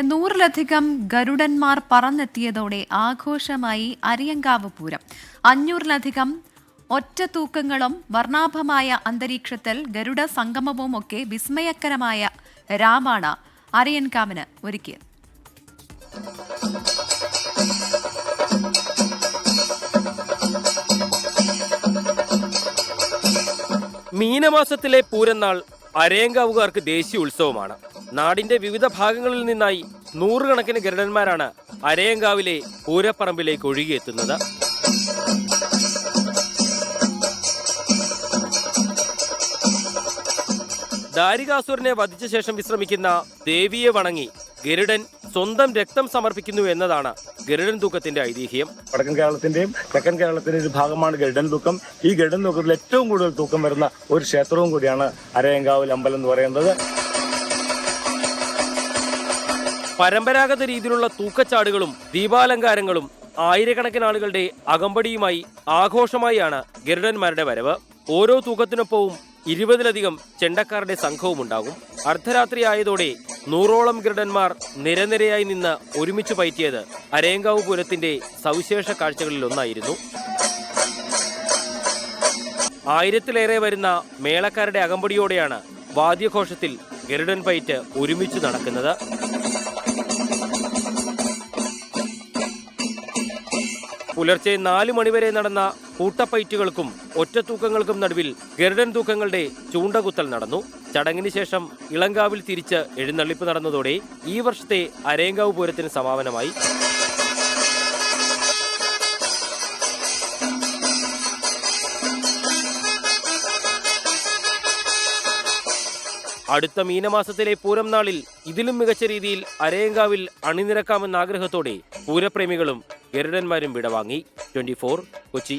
100-ലധികം ഗരുഡന്മാർ പറന്നെത്തിയതോടെ ആഘോഷമായി അരിയങ്കാവ് പൂരം. 500-ലധികം ഒറ്റത്തൂക്കങ്ങളും വർണ്ണാഭമായ അന്തരീക്ഷത്തിൽ ഗരുഡ സംഗമവുമൊക്കെ വിസ്മയകരമായ രാമാണ് അരിയൻകാവിന് ഒരുക്കിയത്. മീനമാസത്തിലെ പൂരനാൾ അരയങ്കാവുകാർക്ക് ദേശീയ ഉത്സവമാണ്. നാടിന്റെ വിവിധ ഭാഗങ്ങളിൽ നിന്നായി നൂറുകണക്കിന് ഗരുഡന്മാരാണ് അരയങ്കാവിലെ പൂരപ്പറമ്പിലേക്ക് ഒഴുകിയെത്തുന്നത്. ദാരികാസുരനെ വധിച്ച ശേഷം വിശ്രമിക്കുന്ന ദേവിയെ വണങ്ങി ഗരുഡൻ സ്വന്തം രക്തം സമർപ്പിക്കുന്നു എന്നതാണ് ഗരുഡൻ തൂക്കത്തിന്റെ ഐതിഹ്യം. വടക്കൻ കേരളത്തിന്റെയും തെക്കൻ കേരളത്തിന്റെയും ഒരു ഭാഗമാണ് ഗരുഡൻ തൂക്കം. ഈ ഗരുഡൻ തൂക്കത്തിൽ ഏറ്റവും കൂടുതൽ തൂക്കം വരുന്ന ഒരു ക്ഷേത്രവും കൂടിയാണ് അരയങ്കാവിൽ അമ്പലം എന്ന് പറയുന്നത്. പരമ്പരാഗത രീതിയിലുള്ള തൂക്കച്ചാടുകളും ദീപാലങ്കാരങ്ങളും ആയിരക്കണക്കിന് ആളുകളുടെ അകമ്പടിയുമായി ആഘോഷമായാണ് ഗരുഡന്മാരുടെ വരവ്. ഓരോ തൂക്കത്തിനൊപ്പവും 20-ലധികം ചെണ്ടക്കാരുടെ സംഘവും ഉണ്ടാകും. അർദ്ധരാത്രി ആയതോടെ 100ഓളം ഗരുഡന്മാർ നിരനിരയായി നിന്ന് ഒരുമിച്ച് പയറ്റിയത് അരയങ്കാവ് പൂരത്തിന്റെ സവിശേഷ കാഴ്ചകളിലൊന്നായിരുന്നു. 1000-ലേറെ വരുന്ന മേളക്കാരുടെ അകമ്പടിയോടെയാണ് വാദ്യഘോഷത്തിൽ ഗരുഡൻ പയറ്റ് ഒരുമിച്ച് നടക്കുന്നത്. പുലർച്ചെ 4 മണിവരെ നടന്ന കൂട്ടപ്പയറ്റുകൾക്കും ഒറ്റത്തൂക്കങ്ങൾക്കും നടുവിൽ ഗരുഡൻ തൂക്കങ്ങളുടെ ചൂണ്ടകുത്തൽ നടന്നു. ചടങ്ങിന് ശേഷം ഇളങ്കാവിൽ തിരിച്ച് എഴുന്നള്ളിപ്പ് നടന്നതോടെ ഈ വർഷത്തെ അരയങ്കാവ് പൂരത്തിന് സമാപനമായി. അടുത്ത മീനമാസത്തിലെ പൂരം നാളിൽ ഇതിലും മികച്ച രീതിയിൽ അരയങ്കാവിൽ അണിനിരക്കാമെന്ന ആഗ്രഹത്തോടെ പൂരപ്രേമികളും ഗരുഡന്മാരും വിടവാങ്ങി. 24 കൊച്ചി.